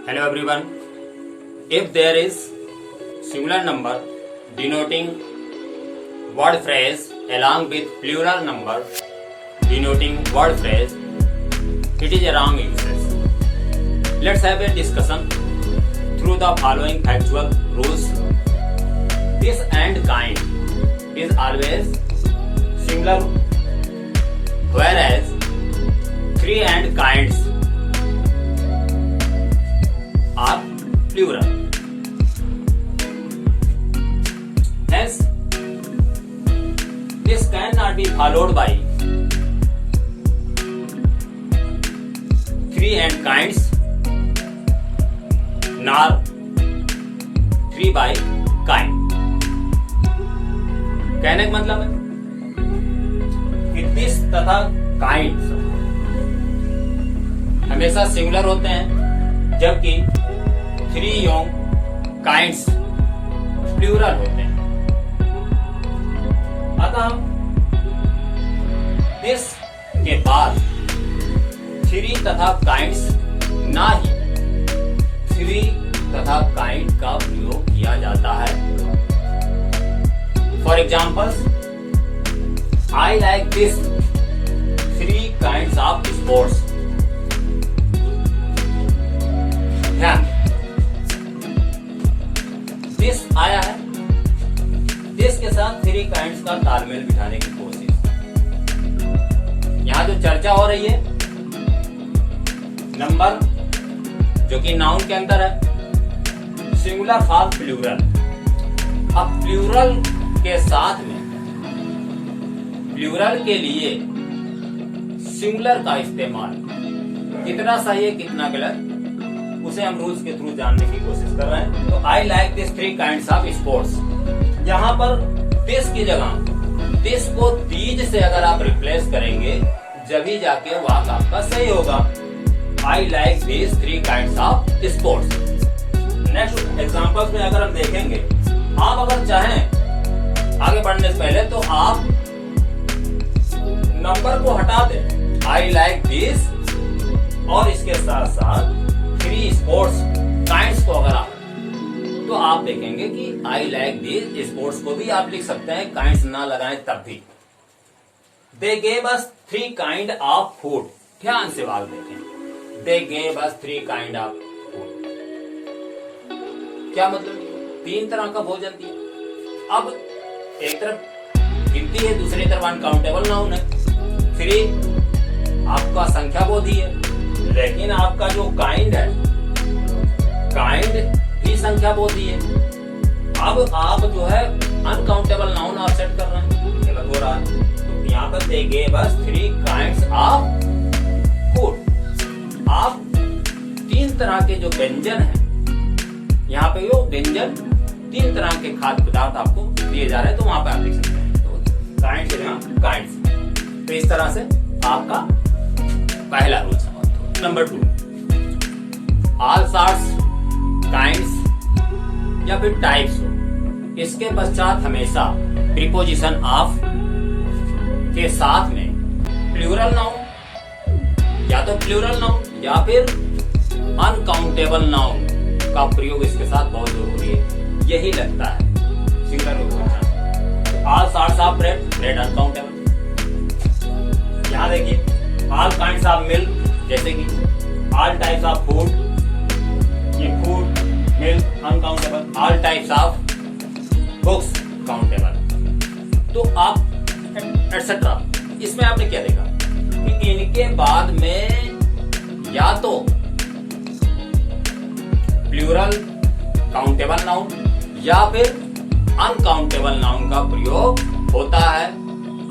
Hello everyone. If there is singular number denoting word phrase along with plural number denoting word phrase, it is a wrong usage. Let's have a discussion through the following factual rules. This and kind is always singular, whereas three and kinds are plural. Hence, this cannot be followed by three and kinds nor three by kind. कहने का मतलब है कि this तथा kinds हमेशा singular होते हैं, जबकि थ्री एवं काइंड्स प्लूरल होते हैं। अतः दिस के बाद थ्री तथा काइंड्स ना ही थ्री तथा काइंड का प्रयोग किया जाता है। For example, I like this three kinds of sports. ध्यान, दिस आया है, दिस के साथ थ्री काइंड्स का तालमेल बिठाने की कोशिश। यहां जो चर्चा हो रही है, नंबर जो कि नाउन के अंदर है, सिंगुलर फॉर प्लूरल। अब प्लूरल के साथ में प्लूरल के लिए सिंगुलर का इस्तेमाल कितना सही है कितना गलत, उसे हम रूल्स के थ्रू जानने की कोशिश कर रहे हैं। तो I like this three kinds of sports, यहां पर दिस की जगह दिस को दीज से अगर आप रिप्लेस करेंगे जभी जाके वाक्य आपका सही होगा। I like this three kinds of sports. Next examples में अगर हम देखेंगे, आप अगर चाहें आगे बढ़ने से पहले तो आप नंबर को हटा दें, आई लाइक दिस, और इसके साथ साथ थ्री स्पोर्ट्स काइंड्स को अगर आप, तो आप देखेंगे कि आई लाइक दिस स्पोर्ट्स को भी आप लिख सकते हैं, काइंड्स ना लगाएं तब भी। They gave us three kind of food. ध्यान से बात देखें, they gave us three kind of food, क्या मतलब? तीन तरह का भोजन दिया। अब एक तरफ गिनती है, दूसरी तरफ अनकाउंटेबल नाउन है। थ्री आपका संख्या बोधी है, लेकिन आपका जो काइंड है, काइंड भी संख्या बोधी है। अब आप जो है अनकाउंटेबल नाउन आप सेट कर रहे हैं, गलत हो रहा है। तो यहाँ पर they gave us three kinds of food. आप तीन तरह के जो व्यंजन है, यहाँ पे वो व्यंजन तीन तरह के खाद्य पदार्थ आपको दिए जा रहे हैं, तो वहां पे आप लिख सकते हैं तो काइंड्स काइंड्स। तो इस तरह से आपका पहला रूल समाप्त हो। नंबर 2, ऑल सॉर्ट्स, काइंड्स या फिर टाइप्स हो, इसके पश्चात हमेशा प्रीपोजिशन ऑफ के साथ में प्लूरल नाउन या तो प्लूरल नाउन या फिर अनकाउंटेबल नाउन का प्रयोग इसके साथ बहुत जरूरी है। यही लगता है singular rule. All sorts of bread, bread uncountable. यहाँ देखिए, ऑल काइंड्स ऑफ मिल्क, जैसे कि ऑल टाइप्स ऑफ फूड, ये food milk uncountable. All types of books countable. तो आप एटसेट्रा, इसमें आपने क्या देखा कि इनके बाद में या तो प्लूरल काउंटेबल नाउन या फिर अनकाउंटेबल नाउन का प्रयोग होता है,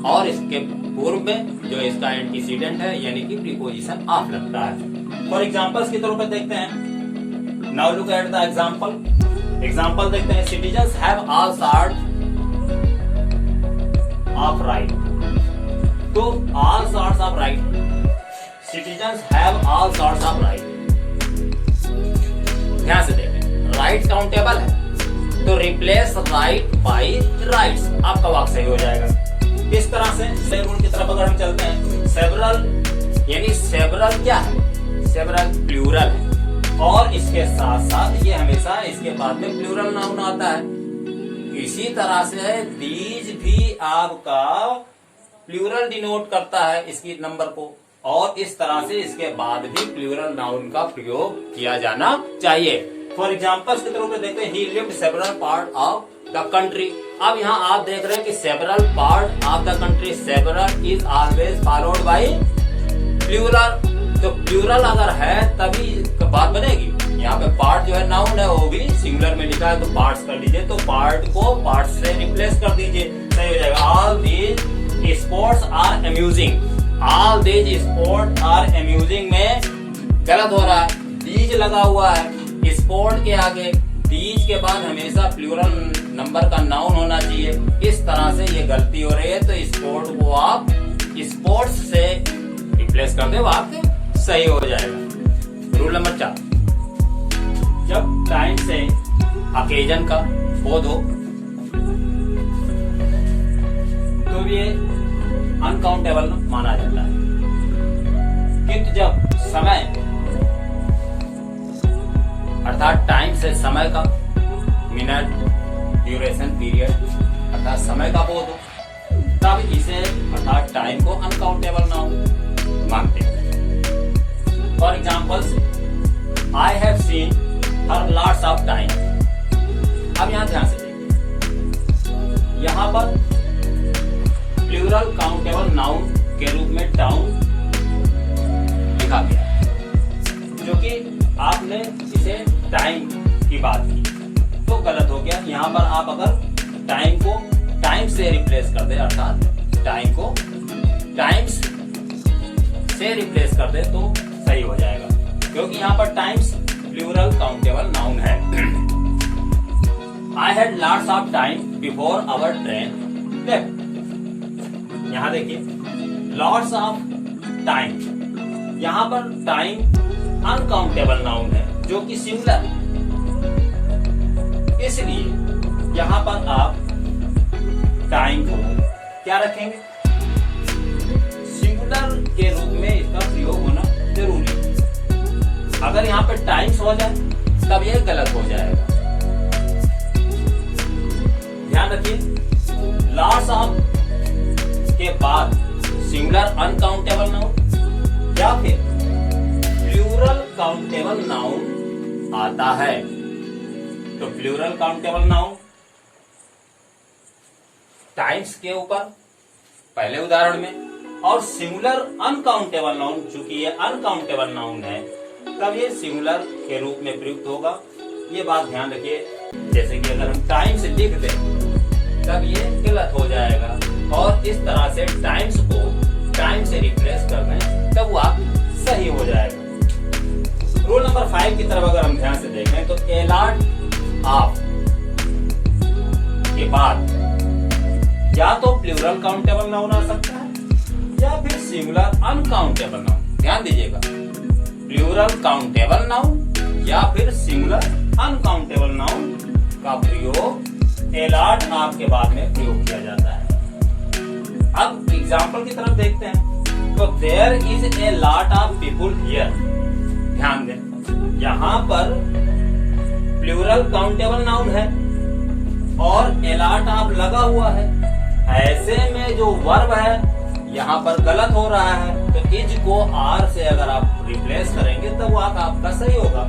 और इसके पूर्व में जो इसका एंटीसीडेंट है यानी कि प्रीपोजिशन ऑफ लगता है। फॉर एग्जांपल्स के तौर पर देखते हैं, now look at the example. Example देखते हैं, citizens have all sorts of right. तो all sorts of right, citizens have all sorts of right. ध्यान से देखें, राइट काउंटेबल है तो रिप्लेस राइट बाय राइट्स, आपका वाक्य सही हो जाएगा। इस तरह से रूल की तरफ अगर हम चलते हैं, सेवरल यानी सेवरल क्या है, सेवरल प्लूरल है और इस इसके साथ साथ ये हमेशा इसके बाद में प्लूरल नाउन आता है। इसी तरह से दीज भी आपका प्लूरल डिनोट करता है इसकी नंबर को, और इस तरह से इसके बाद भी प्लूरल नाउन का प्रयोग किया जाना चाहिए। फॉर एग्जाम्पल के तौर पर देखते हैं, he lived several part of the country. अब यहाँ आप देख रहे हैं कि several part of the country, several is always followed by plural. तो प्लूरल अगर है तभी बात बनेगी। यहाँ पे पार्ट जो है नाउन है वो भी सिंगुलर में लिखा है, तो पार्ट्स कर लीजिए, तो पार्ट को पार्ट से रिप्लेस कर दीजिए, सही हो जाएगा। All these sports are amusing, all these sport are amusing में गलत हो रहा है, दीज लगा हुआ है स्पोर्ट के आगे, दीज के बाद हमेशा प्लूरल नंबर का नाउन होना चाहिए। इस तरह से ये गलती हो रही है, तो स्पोर्ट को आप स्पोर्ट्स से रिप्लेस कर दे, वाक्य सही हो जाएगा। रूल नंबर 4, जब टाइम से अकेजन का बोध हो तो ये अनकाउंटेबल माना जाता है, किंतु जब समय अर्थात टाइम से समय का, मिनट, ड्यूरेशन, पीरियड अर्थात समय का बोध हो, तब इसे अर्थात टाइम को अनकाउंटेबल नाउन मानते हैं। For examples, I have seen her lots of time. अब यहां ध्यान से देखिए, यहां पर प्लूरल काउंटेबल नाउन के रूप में टाउन लिखा गया, जो कि आपने इसे टाइम की बात की तो गलत हो गया। यहां पर आप अगर टाइम को टाइम से रिप्लेस कर दे, अर्थात टाइम को टाइम्स से रिप्लेस कर दे तो सही हो जाएगा, क्योंकि यहां पर टाइम्स प्लूरल काउंटेबल नाउन है। I had lots of time before our train left. यहां देखिए, लॉट्स ऑफ टाइम, यहां पर टाइम अनकाउंटेबल नाउन है जो कि सिंगुलर, इसलिए यहां पर आप टाइम को क्या रखेंगे, सिंगुलर के रूप में इसका प्रयोग होना जरूरी है। अगर यहाँ पे टाइम्स हो जाए तब यह गलत हो जाएगा। ध्यान रखिए, लॉट्स ऑफ के बाद सिंगुलर अनकाउंटेबल नाउन या फिर प्लूरल काउंटेबल नाउन आता है, तो प्लूरल काउंटेबल नाउन टाइम्स के ऊपर पहले उदाहरण में, और सिंगुलर अनकाउंटेबल नाउन, चूंकि ये अनकाउंटेबल नाउन है तब ये सिंगुलर के रूप में प्रयुक्त होगा। ये बात ध्यान रखिए, जैसे कि अगर हम टाइम से लिख दें तब ये गलत हो जाएगा, और इस तरह से टाइम्स को टाइम से रिप्लेस कर दें तब वो आप सही हो जाएगा। रूल नंबर 5 की तरफ अगर हम ध्यान से देखें तो ए लॉट ऑफ के बाद या तो प्लूरल काउंटेबल नाउन आ सकता है या फिर सिंगुलर अनकाउंटेबल नाउन। ध्यान दीजिएगा, प्लूरल काउंटेबल नाउन या फिर सिंगुलर अनकाउंटेबल नाउन का प्रयोग ए लॉट ऑफ के बाद में प्रयोग किया जाता है। अब एग्जाम्पल की तरफ देखते हैं, तो there is a lot of people here. ध्यान दें, यहां पर प्लूरल काउंटेबल नाउन है और ए लॉट ऑफ लगा हुआ है, ऐसे में जो वर्ब है यहाँ पर गलत हो रहा है, तो इज को आर से अगर आप रिप्लेस करेंगे तो वो आपका सही होगा।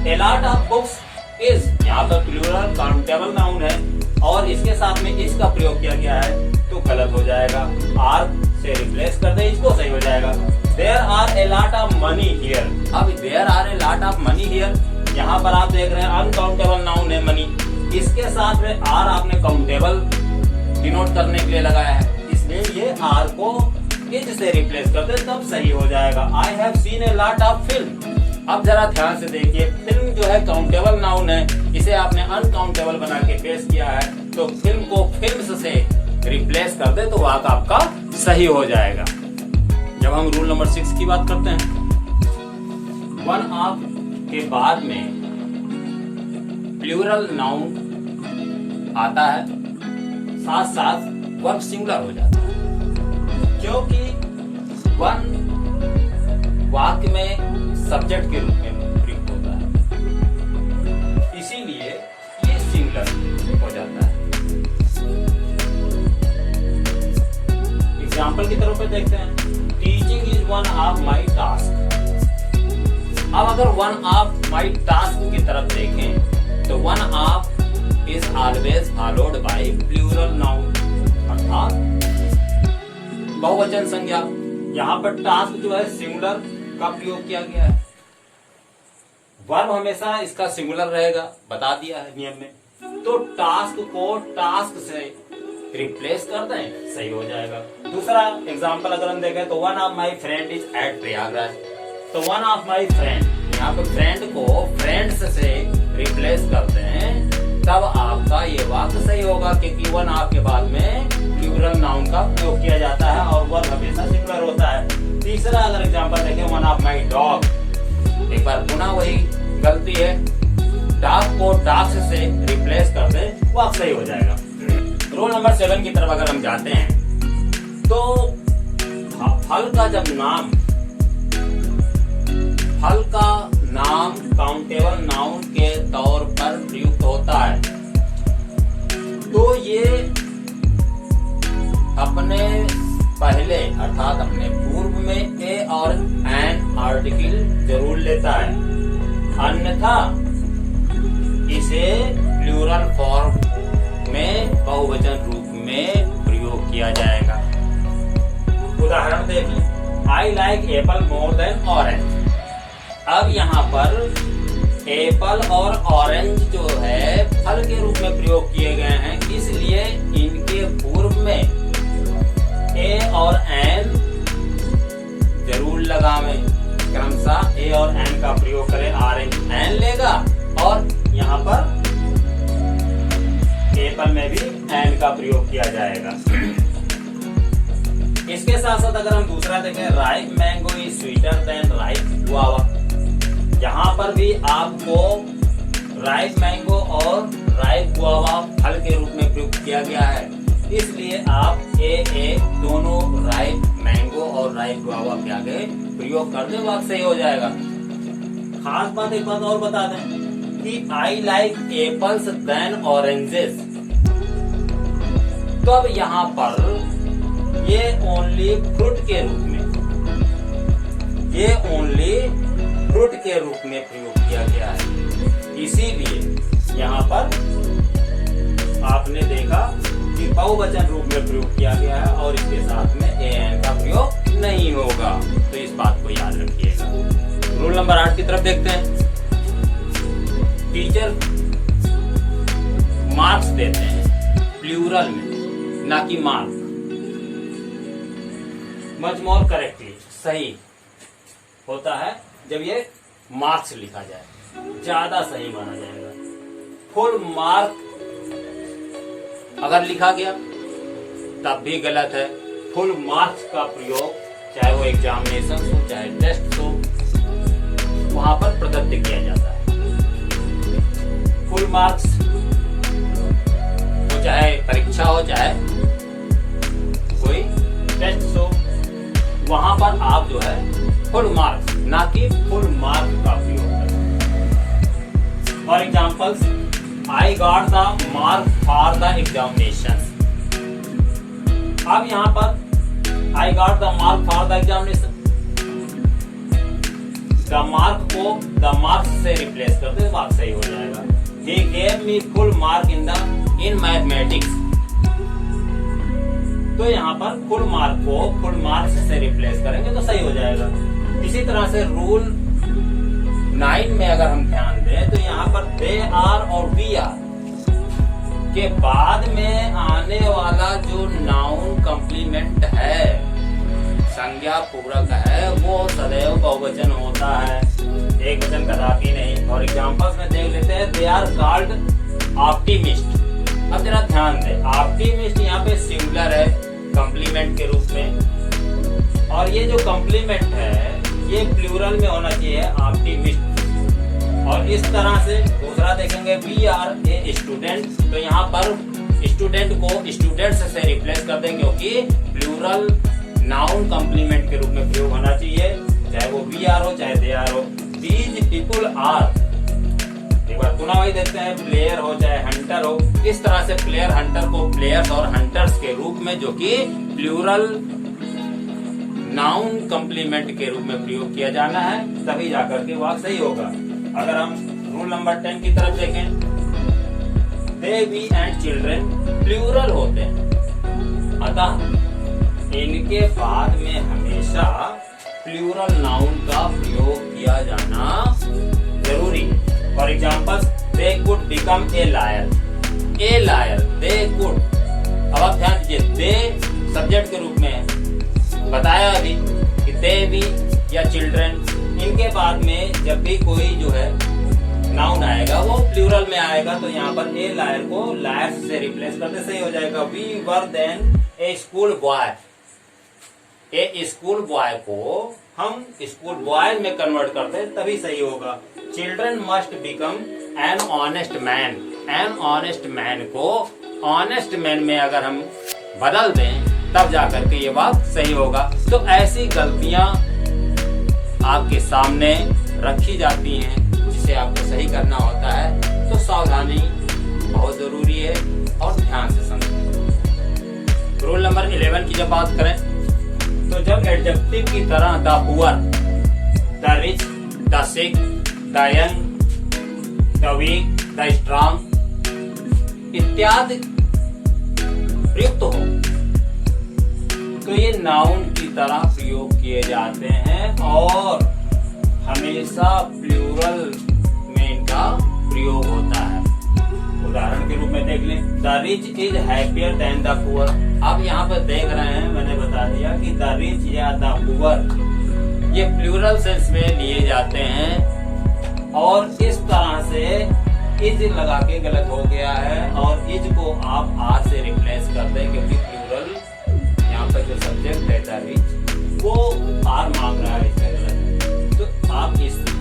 ए लॉट ऑफ बुक्स इज, यहाँ पर प्लूरल काउंटेबल नाउन है और इसके साथ में इसका प्रयोग किया गया है तो गलत हो जाएगा, आर से रिप्लेस कर दे, इसको सही हो जाएगा। There are a lot of money here. अब there are a lot of money here, यहाँ पर आप देख रहे हैं अनकाउंटेबल नाउन है मनी, इसके साथ में आर आपने काउंटेबल डिनोट करने के लिए लगाया है, इसलिए ये आर को इज से रिप्लेस कर दे तब सही हो जाएगा। I have seen A lot of film. अब जरा ध्यान से देखिए, फिल्म जो है काउंटेबल नाउन है, इसे आपने अनकाउंटेबल बना के पेश किया है, तो फिल्म को फिल्म्स से रिप्लेस कर दे तो वाक्य आपका सही हो जाएगा। जब हम रूल नंबर 6 की बात करते हैं, वन ऑफ के बाद में प्लूरल नाउन आता है, साथ साथ वर्ब सिंगुलर हो जाता है, क्योंकि वन वाक्य में सब्जेक्ट के रूप में प्रयुक्त होता है। एग्जाम्पल देखते हैं। Teaching is one of my task. अब अगर वन ऑफ माई टास्क की तरफ देखें तो one of is always followed by plural noun, अर्थात बहुवचन संज्ञा। यहाँ पर टास्क जो है सिंगुलर का प्रयोग किया गया है। वर्ब हमेशा इसका सिंगुलर रहेगा, बता दिया है नियम में। तो टास्क को टास्क से रिप्लेस कर दें, सही हो जाएगा। दूसरा एग्जांपल अगर हम देखें तो one of my friend is at Prayagraj. तो वन ऑफ माय फ्रेंड, यहाँ पे फ्रेंड को फ्रेंड्स से रिप्लेस कर दें, तब आपका ये वाक्य सही होगा, क्योंकि वन ऑफ के बाद में प्लूरल नाउन का प्रयोग किया जाता है और वर्ब हमेशा सिंगुलर होता है। तीसरा अगर एग्जांपल देखें वन ऑफ माय डॉग, एक बार पुनः वही गलती है, डॉग को डॉग्स से रिप्लेस कर दें, वाक्य सही हो जाएगा। रूल नंबर 7 की तरफ अगर हम जाते हैं तो फल का जब नाम, फल का नाम काउंटेबल नाउन के तौर पर प्रयुक्त होता है तो ये अपने पहले अर्थात अपने पूर्व में ए और एन आर्टिकल जरूर लेता है, अन्यथा इसे प्लूरल फॉर्म में बहुवचन रूप में प्रयोग किया जाएगा। उदाहरण देखिए, I like Apple more than orange. अब यहाँ पर एप्पल और ऑरेंज जो है फल के रूप में प्रयोग किए गए हैं, इसलिए इनके पूर्व में ए और एन जरूर लगावें। क्रमशः ए और एन का प्रयोग करें, ऑरेंज एन लेगा और यहाँ पर एप्पल में भी एन का प्रयोग किया जाएगा। इसके साथ साथ अगर हम दूसरा देखें, ripe mango is sweeter than ripe guava. यहाँ पर भी आपको राइप मैंगो और राइप गुआवा फल के रूप में प्रयोग किया गया है, इसलिए आप ए दोनों राइप मैंगो और राइप गुआवा के आगे प्रयोग कर दे, वाक्य सही हो जाएगा। खास बात एक बात और बता दें कि I like apples then oranges. तो अब यहाँ पर ये ओनली फ्रूट के रूप में, ये ओनली फ्रूट के रूप में प्रयोग किया गया है, इसीलिए यहाँ पर आपने देखा कि बहुवचन रूप में प्रयोग किया गया है और इसके साथ में ए एन का प्रयोग नहीं होगा, तो इस बात को याद रखिएगा। रूल नंबर 8 की तरफ देखते हैं। टीचर मार्क्स देते हैं प्लूरल में, ना कि मार्क। मच मोर करेक्टली सही होता है जब ये मार्क्स लिखा जाए, ज्यादा सही माना जाएगा। फुल मार्क अगर लिखा गया तब भी गलत है। फुल मार्क्स का प्रयोग चाहे वो एग्जामिनेशन हो चाहे टेस्ट हो, वहां पर प्रदत्त किया जाता है। फुल मार्क्स हो चाहे परीक्षा हो चाहे कोई टेस्ट हो, वहां पर आप जो है फुल मार्क्स ना कि फुल मार्क का प्रयोग करें। For examples, I got the mark for the examination. अब यहाँ पर I got the mark for the examination, the mark को द मार्क्स से रिप्लेस कर दे, वाक्य सही हो जाएगा। He gave me full mark in mathematics। तो यहाँ पर फुल मार्क को फुल मार्क्स से रिप्लेस करेंगे तो सही हो जाएगा। इसी तरह से रूल 9 में अगर हम ध्यान दें तो यहाँ पर दे आर और वी आर के बाद में आने वाला जो नाउन कॉम्प्लीमेंट है, संज्ञा पूरक है, वो सदैव बहुवचन होता है, एक वचन कदापि नहीं। और एग्जांपल्स में देख लेते हैं, दे आर कॉल्ड ऑप्टिमिस्ट। अब जरा ध्यान दें, ऑप्टिमिस्ट यहाँ पे सिंगुलर है कॉम्प्लीमेंट के रूप में, और ये जो कॉम्प्लीमेंट है ये प्लूरल में होना चाहिए ऑप्टिमिस्ट। और इस तरह से दूसरा देखेंगे, वी आर ए स्टूडेंट, तो यहाँ पर स्टूडेंट को स्टूडेंट्स से रिप्लेस कर देंगे, क्योंकि प्लूरल नाउन कॉम्प्लीमेंट के रूप में प्रयोग होना चाहिए, चाहे वो वी आर हो चाहे दे आर हो। दीज पीपुल आर, एक बार पुनः वही देखते हैं, प्लेयर हो चाहे हंटर हो, इस तरह से प्लेयर हंटर को प्लेयर्स और हंटर्स के रूप में, जो कि प्लूरल नाउन कॉम्प्लीमेंट के रूप में प्रयोग किया जाना है, तभी जाकर के वाक्य सही होगा। अगर हम रूल नंबर 10 की तरफ देखें, दे, वी एंड चिल्ड्रन प्लूरल होते हैं, अतः इनके बाद में हमेशा प्लूरल नाउन का प्रयोग किया जाना जरूरी है। For example, they could become a lawyer, they could. अब आप ध्यान दीजिए, दे सब्जेक्ट के रूप में बताया अभी कि दे, वी या चिल्ड्रन, इनके बाद में जब भी कोई जो है नाउन आएगा वो प्लूरल में आएगा, तो यहाँ पर ए लायर को लायर्स से रिप्लेस करते सही हो जाएगा। We were then a school boy, a school boy को हम स्कूल बॉय में कन्वर्ट करते तभी सही होगा। Children must become an honest man, an honest man को ऑनेस्ट मैन में अगर हम बदल दें तब जाकर के ये बात सही होगा। तो ऐसी गलतियां आपके सामने रखी जाती हैं जिसे आपको सही करना होता है, तो सावधानी बहुत जरूरी है और ध्यान से समझें। रूल नंबर 11 की जब बात करें तो जब एडजेक्टिव की तरह the poor, the rich, the sick, the young, the weak, the strong इत्यादि प्रयुक्त हो तो ये नाउन की तरह प्रयोग किए जाते हैं और हमेशा प्लूरल में इनका प्रयोग होता है। उदाहरण के रूप में देख लें, the rich is happier than the poor. आप यहाँ पर देख रहे हैं, मैंने बता दिया कि द रिच या द पुअर ये प्लूरल सेंस में लिए जाते हैं और इस तरह से इज लगा के गलत हो गया है और इज को आप आर से रिप्लेस कर दें क्योंकि प्लूरल यहाँ पर जो सब्जेक्ट है द रिच वो आर मांग रहा है, इसमें गलत, तो आप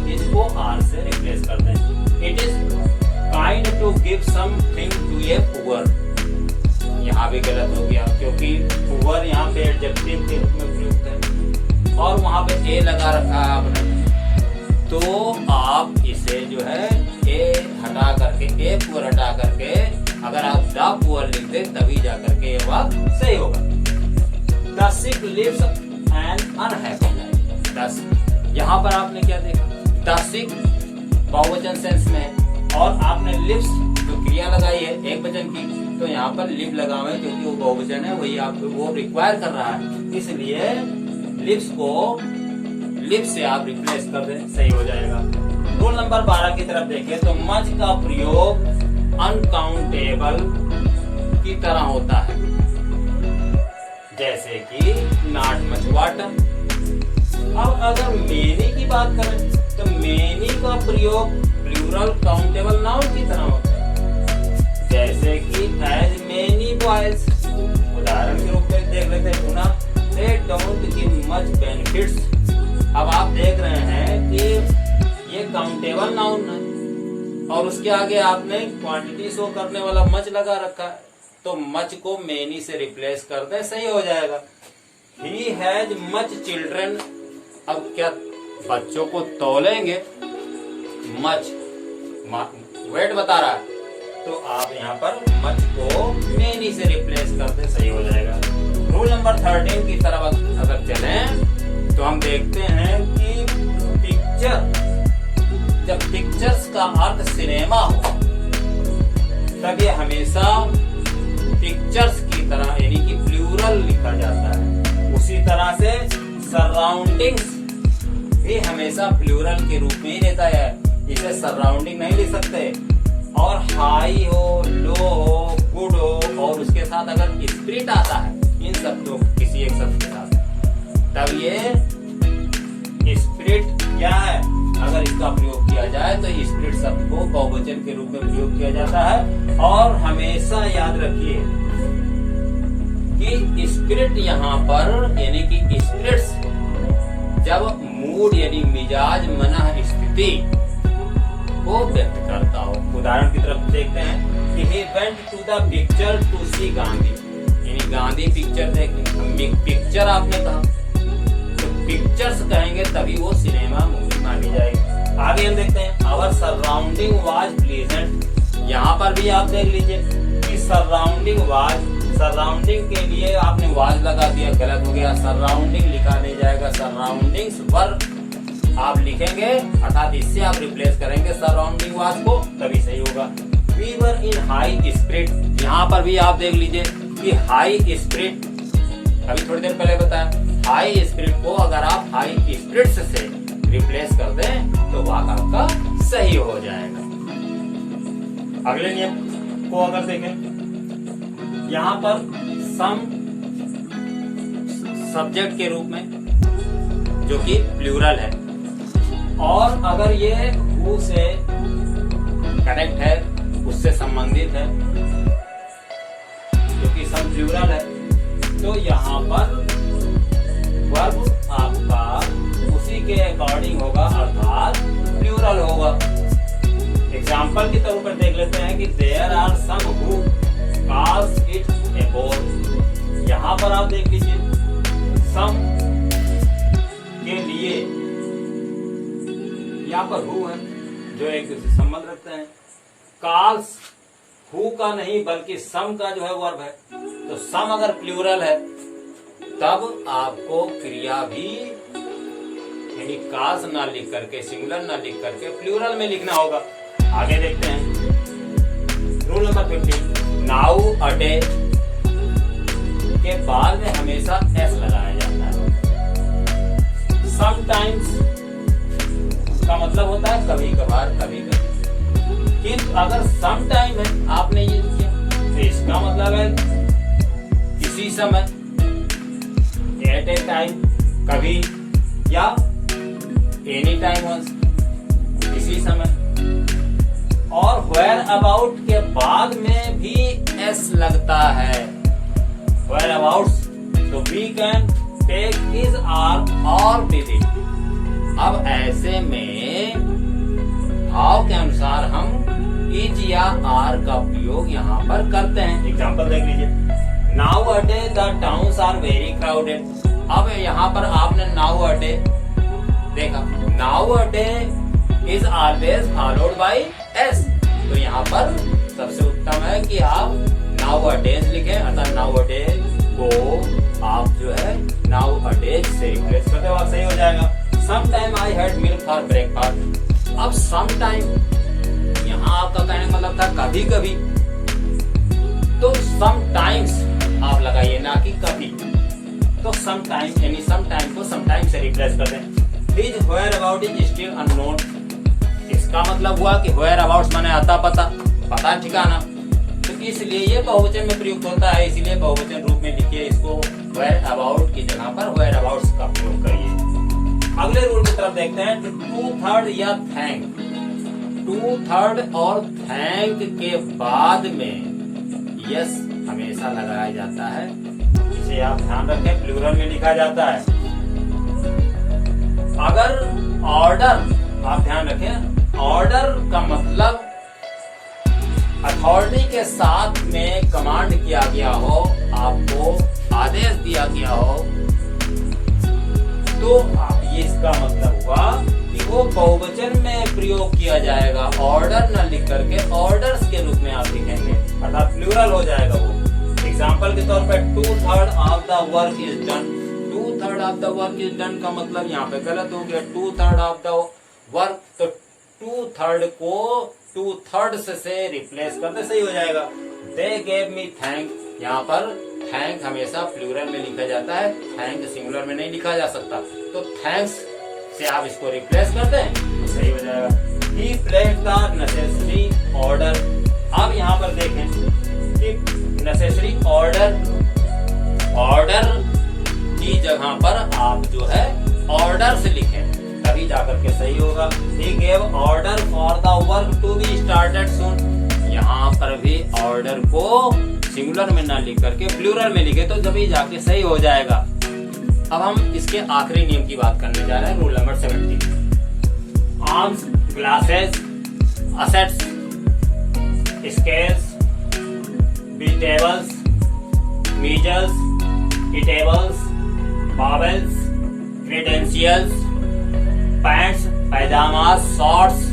इसको आर से रिप्लेस कर दें। It is kind to give something to a poor, यहाँ भी गलत हो गया क्योंकि पुअर यहाँ पे एडजेक्टिव के रूप में प्रयुक्त है और वहां पे ए लगा रखा है आपने, तो आप इसे जो है ए हटा करके, ए पुअर हटा करके अगर आप द पुअर लिख दे तभी जाकर के ये वाक्य सही होगा। The sick lives an unhappy life, यहाँ पर आपने क्या देखा, द सिक बहुवचन सेंस में और आपने लिव्स जो क्रिया लगाई है एक वचन की, तो यहाँ पर लिव लगा हुआ है क्योंकि वो बहुवचन है, वही आपको वो रिक्वायर कर रहा है, इसलिए लिव्स को लिव से आप रिप्लेस कर दें, सही हो जाएगा। रूल नंबर 12 की तरफ देखें तो मच का प्रयोग अनकाउंटेबल की तरह होता है, जैसे कि नॉट मच वाटर। अब अगर मेनी की बात करें तो मेनी का प्रयोग प्लूरल काउंटेबल नाउन की तरह होता है, जैसे कि एज मेनी बॉयज। उदाहरण के रूप में देख लेते हैं, सुना they don't give much benefits. अब आप देख रहे हैं कि ये काउंटेबल नाउन है और उसके आगे आपने क्वांटिटी शो करने वाला मच लगा रखा है, तो मच को मेनी से रिप्लेस कर दे, सही हो जाएगा। ही हैज मच चिल्ड्रन, अब क्या बच्चों को तोलेंगे, मच वेट बता रहा है, तो आप यहाँ पर मच को मेनी से रिप्लेस कर दे, सही हो जाएगा। रूल नंबर 13 की तरफ अगर चलें तो हम देखते हैं कि पिक्चर, जब पिक्चर्स का अर्थ सिनेमा हो तब ये हमेशा पिक्चर्स की तरह यानी कि प्लूरल लिखा जाता है। उसी तरह से सराउंडिंग्स भी हमेशा प्लूरल के रूप में ही रहता है, इसे सराउंडिंग नहीं लिख सकते। और हाई हो, लो हो, गुड हो और उसके साथ अगर स्पिरिट आता है इन शब्दों किसी एक शब्द के साथ, तब ये स्पिरिट क्या है, अगर इसका प्रयोग किया जाए तो स्पिरिट शब्द को बहुवचन के रूप में प्रयोग किया जाता है। और हमेशा याद रखिए कि स्पिरिट यहाँ पर यानी कि स्पिरिट्स जब मूड यानी मिजाज मना स्थिति को व्यक्त करता हो। उदाहरण की तरफ देखते हैं कि he went to the picture to see Gandhi, यानी गांधी पिक्चर देखने, पिक्चर आपने कहा तो पिक्चर्स कहेंगे तभी वो सिनेमा मूवी मानी जाएगी। आगे हम देखते हैं our surrounding was pleasant, यहाँ पर भी आप देख लीजिए कि surrounding was सराउंडिंग के लिए आपने वाज लगा दिया, गलत हो गया। सराउंडिंग लिखा नहीं जाएगा, सराउंडिंग्स वर आप लिखेंगे, अर्थात इससे आप रिप्लेस करेंगे सराउंडिंग वाज को, तभी सही होगा। We were in high spirit, यहाँ पर भी आप देख लीजिए कि हाई स्पिरिट, अभी थोड़ी देर पहले बताया, हाई स्पिरिट को अगर आप हाई स्पिरिट्स से रिप्लेस कर दें तो वाक्य आपका सही हो जाएगा। अगले नियम को अगर देखें, यहाँ पर सम सब्जेक्ट के रूप में जो कि प्लूरल है, और अगर ये हु से कनेक्ट है, उससे संबंधित है, जो कि सम प्लूरल है, तो यहाँ पर वर्ब आपका उसी के अकॉर्डिंग होगा, अर्थात प्लूरल होगा। एग्जाम्पल के तौर पर देख लेते हैं कि there are some who calls it a ball. यहाँ पर आप देख लीजिए, सम के लिए यहाँ पर हु है जो एक दूसरे से संबंध रखते हैं। कॉल्स हु का नहीं बल्कि सम का जो है वर्ब है, तो सम अगर प्लूरल है तब आपको क्रिया भी यानी कॉल्स ना लिख करके, सिंगुलर ना लिख करके प्लूरल में लिखना होगा। आगे देखते हैं rule number 15, now a day के बाद में हमेशा एस लगाया जाता है। समटाइम्स का मतलब होता है कभी कभार, कभी कभी। किंतु अगर सम टाइम है, आपने ये किया, तो इसका मतलब है किसी समय, एट ए टाइम, कभी, या एनी टाइम वंस, किसी समय। और वेयर अबाउट के बाद में भी एस लगता है, वेयर अबाउट, तो we can take is are और विद इट। अब ऐसे में भाव के अनुसार हम इज या आर का उपयोग यहाँ पर करते हैं। एग्जाम्पल देख लीजिए, now a day the towns are very crowded. अब यहाँ पर आपने नाउ अ डे देखा, now a day is always followed by s, तो यहाँ पर सबसे उत्तम है कि आप नाउ अ डेज लिखें, अर्थात नाउ अ डे को आप जो है नाउ अ डेज से रिप्लेस कर दे, सही हो जाएगा। Some time I had milk for breakfast. अब सम टाइम यहाँ आपका कहने का मतलब था कभी कभी, तो सम टाइम्स आप लगाइए, ना कि कभी। तो सम टाइम यानी सम टाइम को सम टाइम से रिप्लेस कर दें। His where about is still unknown, इसका मतलब हुआ कि वेयर अबाउट माने अता पता, पता ठिकाना, तो इसलिए ये बहुवचन में प्रयुक्त होता है, इसलिए बहुवचन रूप में लिखिए इसको, वेयर अबाउट की जगह पर वेयर अबाउट का प्रयोग करिए। अगले रूल की तरफ देखते हैं, तो 2/3 या थैंक, 2/3 और थैंक के बाद में यस हमेशा लगाया जाता है, इसे आप ध्यान रखें, प्लूरल में लिखा जाता है। अगर ऑर्डर, आप ध्यान रखें, ऑर्डर का मतलब अथॉरिटी के साथ में कमांड किया गया हो, आपको आदेश दिया गया हो, तो ये इसका मतलब हुआ कि वो बहुवचन में प्रयोग किया जाएगा, ऑर्डर न लिख करके ऑर्डर्स के रूप में आप लिखेंगे, अर्थात प्लूरल हो जाएगा वो। एग्जाम्पल के तौर पे 2/3 of the work is done, 2/3 of the work is done का मतलब यहाँ पे गलत हो गया, 2/3 ऑफ द वर्क, तो 2/3 को 2/3 से रिप्लेस करते सही हो जाएगा। दे गेव मी थैंक, यहाँ पर थैंक हमेशा प्लूरल में लिखा जाता है, थैंक सिंगुलर में नहीं लिखा जा सकता, तो थैंक्स से आप इसको रिप्लेस करते हैं तो सही हो जाएगा। ही प्लेस्ड द नेसेसरी ऑर्डर, अब यहाँ पर देखें कि नेसेसरी ऑर्डर, ऑर्डर की जगह पर आप जो है ऑर्डर से लिखें, तभी जाकर के सही होगा। He gave order for the work to be started soon, यहाँ पर भी ऑर्डर को सिंगुलर में ना लिख करके प्लूरल में लिखे तो जब जाके सही हो जाएगा। अब हम इसके आखिरी नियम की बात करने जा रहे हैं, rule number 17। Arms, glasses, assets, scales, vegetables, measles, eatables, bowels, credentials, pants, pyjamas, shorts,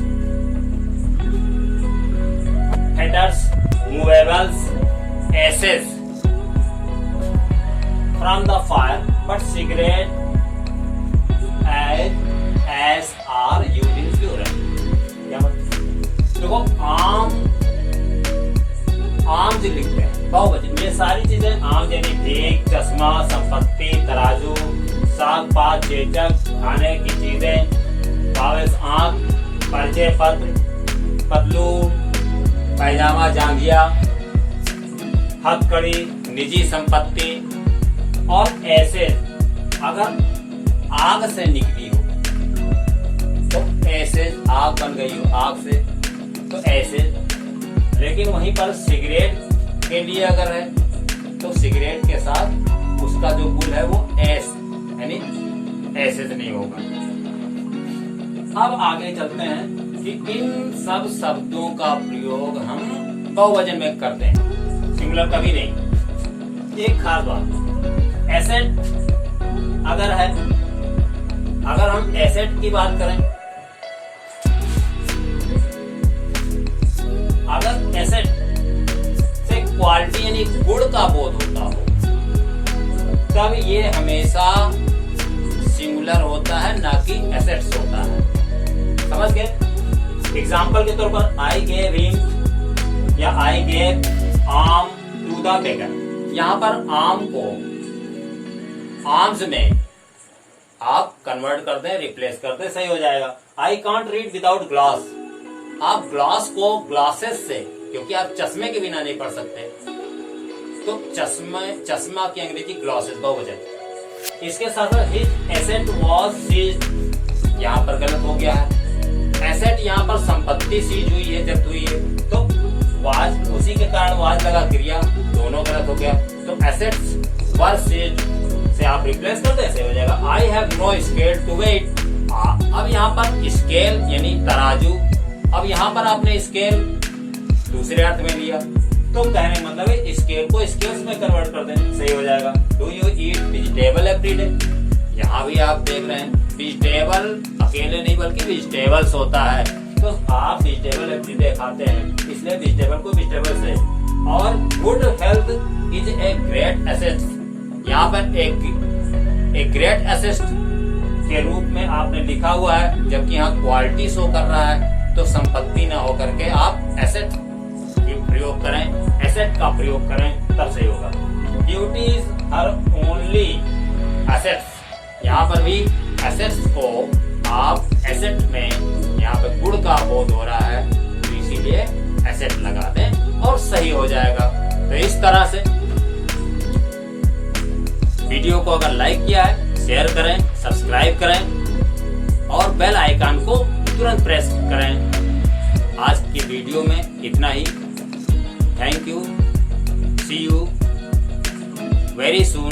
headers, movables, ashes, from the fire, but cigarette as are used in plural. क्या मतलब? देखो आम जो लिखते हैं बहुवचन, ये सारी चीजें आम यानी भीख, चश्मा, संपत्ति, तराजू, साग पात, चेचक, खाने की चीजें, कागज, आंख, परिचय पत्र, पतलून, पैजामा, जांघिया, हथकड़ी, निजी संपत्ति। और ऐसे अगर आग से निकली हो तो ऐसे आग बन गई हो आग से तो ऐसे, लेकिन वहीं पर सिगरेट के लिए अगर है तो सिगरेट के साथ उसका जो गुल है वो एस यानी ऐसे से नहीं होगा। अब आगे चलते हैं कि इन सब शब्दों का प्रयोग हम बहुवचन में करते हैं, सिंगुलर कभी नहीं। एक खास बात, एसेट अगर है, अगर हम एसेट की बात करें, अगर एसेट से क्वालिटी यानी गुण का बोध होता हो तब ये हमेशा सिंगुलर होता है, ना कि एसेट्स होता है। समझ गए? एग्जाम्पल के तौर पर आई गेव हिम या आई गेव आम टू द बेगर। यहाँ पर आम को आर्म्स में आप कन्वर्ट कर दें, रिप्लेस कर दें, सही हो जाएगा। I can't read without glass, आप ग्लास को ग्लासेस से, क्योंकि आप चश्मे के बिना नहीं पढ़ सकते, तो चश्मा की अंग्रेजी ग्लासेस बहुवचन। इसके साथ हिज एसेट वाज सीज्ड, यहाँ पर गलत हो गया है। एसेट यहाँ पर संपत्ति सीज हुई है, जब्त हुई है, तो वाज उसी के कारण वाज लगा क्रिया, दोनों गलत हो गया। तो एसेट्स वर सीज्ड से आप रिप्लेस कर दे, ऐसे हो जाएगा। I have no scale to weight, अब यहाँ पर स्केल यानी तराजू, अब यहाँ पर आपने स्केल दूसरे अर्थ में लिया, तो कहने का मतलब है स्केल को स्केल्स में कन्वर्ट कर दें, सही हो जाएगा। Do you eat vegetable every day, यहाँ भी आप देख रहे हैं वेजिटेबल अकेले नहीं बल्कि वेजिटेबल्स होता है, तो आप वेजिटेबल एवरी डे खाते हैं, इसलिए वेजिटेबल को वेजिटेबल से। और good health is a great asset, यहाँ पर एक ग्रेट एसेट के रूप में आपने लिखा हुआ है, जबकि यहाँ क्वालिटी शो कर रहा है, तो संपत्ति ना होकर के आप एसेट प्रयोग करें, एसेट का प्रयोग करें, तब सही होगा। Beauty is her only assets, यहाँ पर भी एसेट्स को आप एसेट में, यहाँ पे गुण का बोध हो रहा है, तो इसीलिए एसेट लगा दें और सही हो जाएगा। तो इस तरह से वीडियो को अगर लाइक किया है, शेयर करें, सब्सक्राइब करें और बेल आइकन को तुरंत प्रेस करें। आज की वीडियो में इतना ही। Thank you, see you very soon.